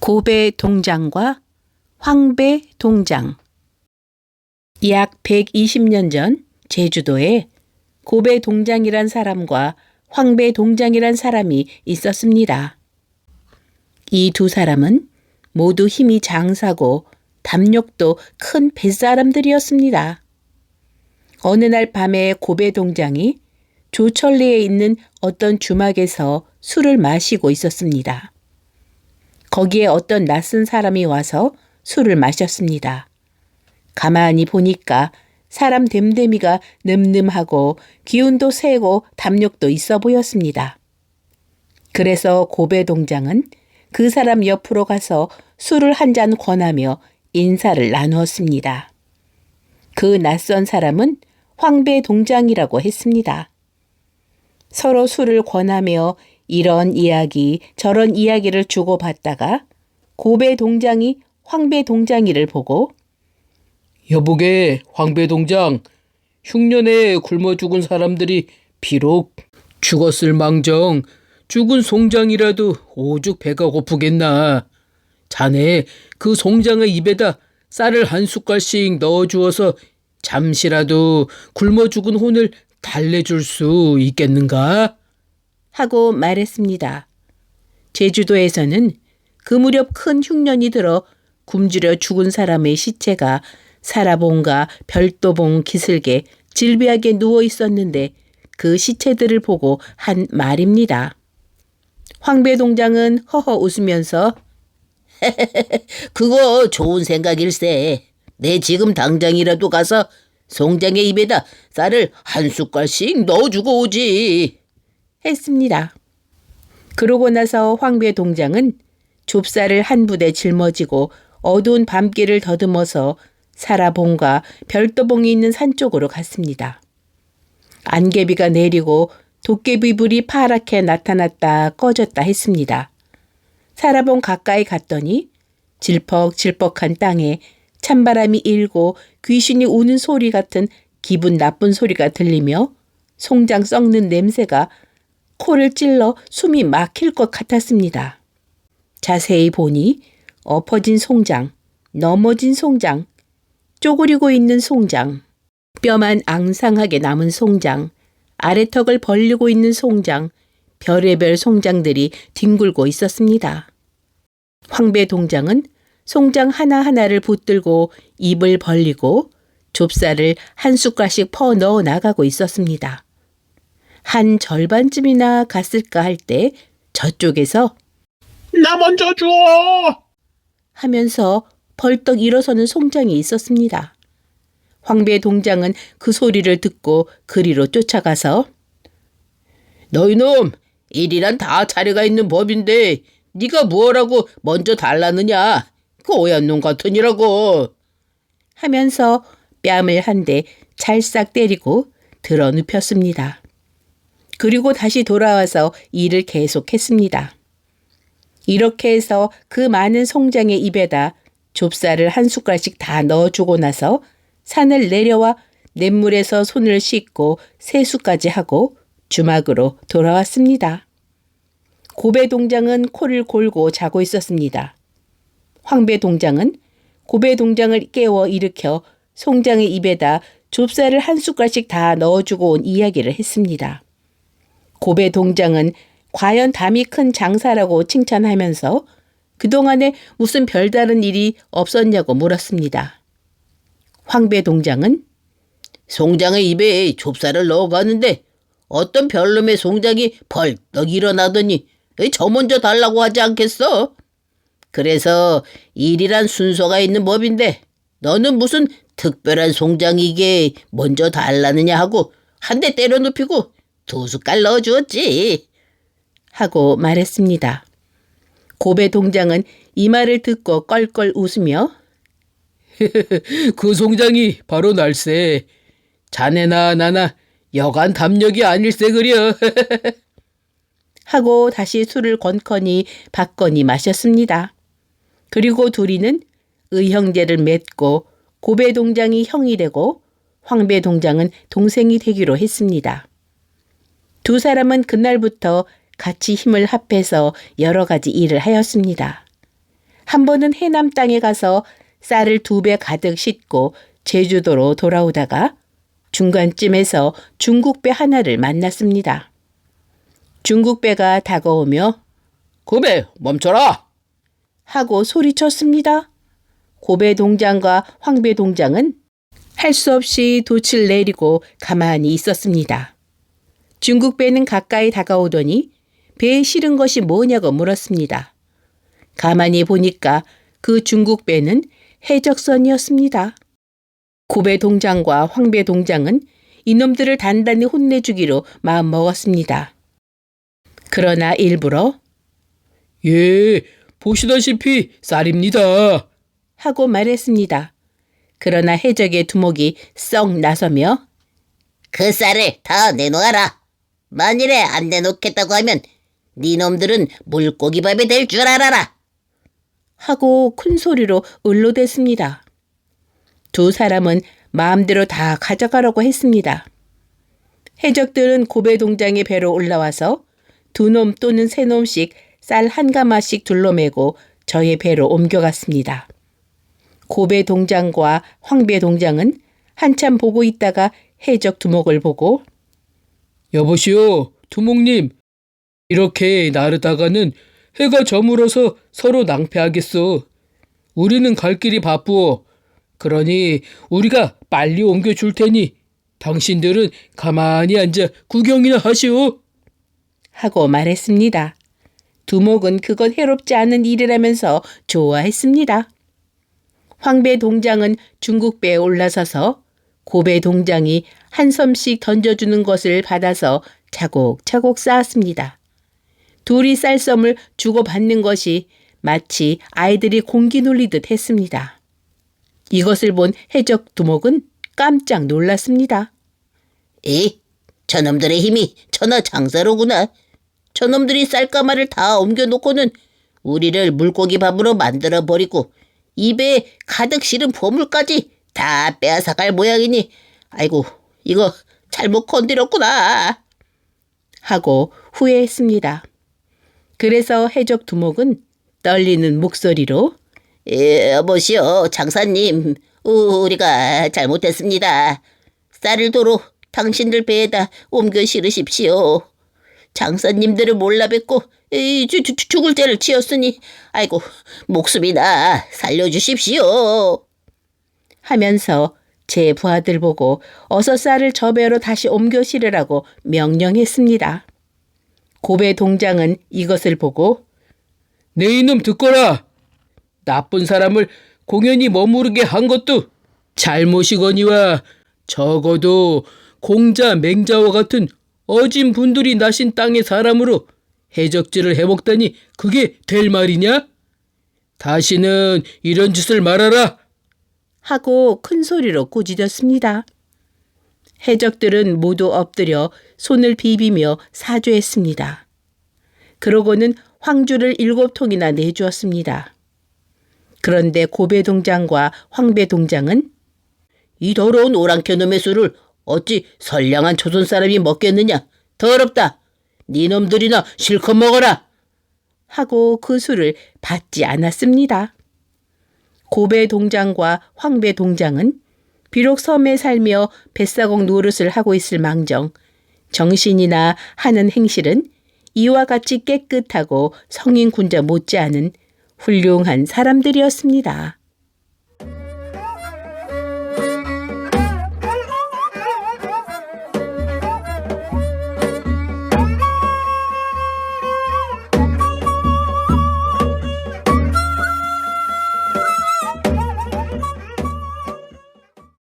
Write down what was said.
고배 동장과 황배 동장. 약 120년 전 제주도에 고배 동장이란 사람과 황배 동장이란 사람이 있었습니다. 이 두 사람은 모두 힘이 장사고 담력도 큰 뱃사람들이었습니다. 어느 날 밤에 고배 동장이 조천리에 있는 어떤 주막에서 술을 마시고 있었습니다. 거기에 어떤 낯선 사람이 와서 술을 마셨습니다. 가만히 보니까 사람 됨됨이가 늠름하고 기운도 세고 담력도 있어 보였습니다. 그래서 고배 동장은 그 사람 옆으로 가서 술을 한 잔 권하며 인사를 나누었습니다. 그 낯선 사람은 황배 동장이라고 했습니다. 서로 술을 권하며 이런 이야기 저런 이야기를 주고받다가 고배 동장이 황배 동장이를 보고 여보게 황배 동장, 흉년에 굶어 죽은 사람들이 비록 죽었을 망정 죽은 송장이라도 오죽 배가 고프겠나. 자네 그 송장의 입에다 쌀을 한 숟갈씩 넣어주어서 잠시라도 굶어 죽은 혼을 달래줄 수 있겠는가? 하고 말했습니다. 제주도에서는 그 무렵 큰 흉년이 들어 굶주려 죽은 사람의 시체가 사라봉과 별도봉 기슭에 질비하게 누워 있었는데 그 시체들을 보고 한 말입니다. 황배 동장은 허허 웃으면서 그거 좋은 생각일세. 내 지금 당장이라도 가서 송장의 입에다 쌀을 한 숟갈씩 넣어주고 오지. 했습니다. 그러고 나서 황배 동장은 좁쌀을 한 부대 짊어지고 어두운 밤길을 더듬어서 사라봉과 별도봉이 있는 산 쪽으로 갔습니다. 안개비가 내리고 도깨비불이 파랗게 나타났다 꺼졌다 했습니다. 사라봉 가까이 갔더니 질퍽질퍽한 땅에 찬바람이 일고 귀신이 우는 소리 같은 기분 나쁜 소리가 들리며 송장 썩는 냄새가 코를 찔러 숨이 막힐 것 같았습니다. 자세히 보니 엎어진 송장, 넘어진 송장, 쪼그리고 있는 송장, 뼈만 앙상하게 남은 송장, 아래턱을 벌리고 있는 송장, 별의별 송장들이 뒹굴고 있었습니다. 황배 동장은 송장 하나하나를 붙들고 입을 벌리고 좁쌀을 한 숟갈씩 퍼 넣어 나가고 있었습니다. 한 절반쯤이나 갔을까 할 때 저쪽에서 나 먼저 줘! 하면서 벌떡 일어서는 송장이 있었습니다. 황배 동장은 그 소리를 듣고 그리로 쫓아가서 너희놈, 일이란 다 차례가 있는 법인데 네가 뭐라고 먼저 달라느냐. 그 오얏 놈 같으니라고. 하면서 뺨을 한 대 찰싹 때리고 들어 눕혔습니다. 그리고 다시 돌아와서 일을 계속했습니다. 이렇게 해서 그 많은 송장의 입에다 좁쌀을 한 숟갈씩 다 넣어주고 나서 산을 내려와 냇물에서 손을 씻고 세수까지 하고 주막으로 돌아왔습니다. 고배 동장은 코를 골고 자고 있었습니다. 황배 동장은 고배 동장을 깨워 일으켜 송장의 입에다 좁쌀을 한 숟갈씩 다 넣어주고 온 이야기를 했습니다. 고배 동장은 과연 담이 큰 장사라고 칭찬하면서 그동안에 무슨 별다른 일이 없었냐고 물었습니다. 황배 동장은 송장의 입에 좁쌀을 넣어가는데 어떤 별놈의 송장이 벌떡 일어나더니 저 먼저 달라고 하지 않겠어? 그래서 일이란 순서가 있는 법인데 너는 무슨 특별한 송장이게 먼저 달라느냐 하고 한 대 때려 눕히고 두 숟갈 넣어주었지. 하고 말했습니다. 고배 동장은 이 말을 듣고 껄껄 웃으며 그 송장이 바로 날세. 자네나 나나 여간 담력이 아닐세 그려. 하고 다시 술을 건커니 받거니 마셨습니다. 그리고 둘이는 의형제를 맺고 고배 동장이 형이 되고 황배 동장은 동생이 되기로 했습니다. 두 사람은 그날부터 같이 힘을 합해서 여러 가지 일을 하였습니다. 한 번은 해남 땅에 가서 쌀을 2배 가득 싣고 제주도로 돌아오다가 중간쯤에서 중국배 하나를 만났습니다. 중국배가 다가오며 고배 멈춰라. 하고 소리쳤습니다. 고배 동장과 황배 동장은 할 수 없이 돛을 내리고 가만히 있었습니다. 중국배는 가까이 다가오더니 배에 실은 것이 뭐냐고 물었습니다. 가만히 보니까 그 중국배는 해적선이었습니다. 고배 동장과 황배 동장은 이놈들을 단단히 혼내주기로 마음먹었습니다. 그러나 일부러 예, 보시다시피 쌀입니다. 하고 말했습니다. 그러나 해적의 두목이 썩 나서며 그 쌀을 다 내놓아라. 만일에 안 내놓겠다고 하면 니놈들은 물고기밥이 될 줄 알아라. 하고 큰 소리로 을로댔습니다. 두 사람은 마음대로 다 가져가라고 했습니다. 해적들은 고배 동장의 배로 올라와서 2놈 또는 3놈씩 쌀 1가마씩 둘러매고 저의 배로 옮겨갔습니다. 고배 동장과 황배 동장은 한참 보고 있다가 해적 두목을 보고 여보시오, 두목님. 이렇게 나르다가는 해가 저물어서 서로 낭패하겠소. 우리는 갈 길이 바쁘오. 그러니 우리가 빨리 옮겨줄 테니 당신들은 가만히 앉아 구경이나 하시오. 하고 말했습니다. 두목은 그것 해롭지 않은 일이라면서 좋아했습니다. 황배 동장은 중국배에 올라서서 고배 동장이 한 섬씩 던져주는 것을 받아서 차곡차곡 쌓았습니다. 둘이 쌀섬을 주고받는 것이 마치 아이들이 공기 놀리듯 했습니다. 이것을 본 해적 두목은 깜짝 놀랐습니다. 저놈들의 힘이 천하장사로구나. 저놈들이 쌀가마를 다 옮겨놓고는 우리를 물고기 밥으로 만들어버리고 입에 가득 실은 보물까지 다 빼앗아갈 모양이니 아이고 이거 잘못 건드렸구나 하고 후회했습니다. 그래서 해적 두목은 떨리는 목소리로 여보시오 장사님, 우리가 잘못했습니다. 쌀을 도로 당신들 배에다 옮겨 실으십시오. 장사님들을 몰라 뵙고 죽을 죄를 지었으니 아이고 목숨이나 살려주십시오. 하면서 제 부하들 보고 어서 쌀을 저 배로 다시 옮겨 실으라고 명령했습니다. 고배 동장은 이것을 보고 내 이놈 듣거라. 나쁜 사람을 공연히 머무르게 한 것도 잘못이거니와 적어도 공자 맹자와 같은 어진 분들이 나신 땅의 사람으로 해적질을 해먹다니 그게 될 말이냐? 다시는 이런 짓을 말아라. 하고 큰 소리로 꾸짖었습니다. 해적들은 모두 엎드려 손을 비비며 사죄했습니다. 그러고는 황주를 7통이나 내주었습니다. 그런데 고배 동장과 황배 동장은 이 더러운 오랑캐 놈의 술을 어찌 선량한 조선 사람이 먹겠느냐? 더럽다. 니놈들이나 실컷 먹어라. 하고 그 술을 받지 않았습니다. 고배 동장과 황배 동장은 비록 섬에 살며 뱃사공 노릇을 하고 있을 망정 정신이나 하는 행실은 이와 같이 깨끗하고 성인 군자 못지않은 훌륭한 사람들이었습니다.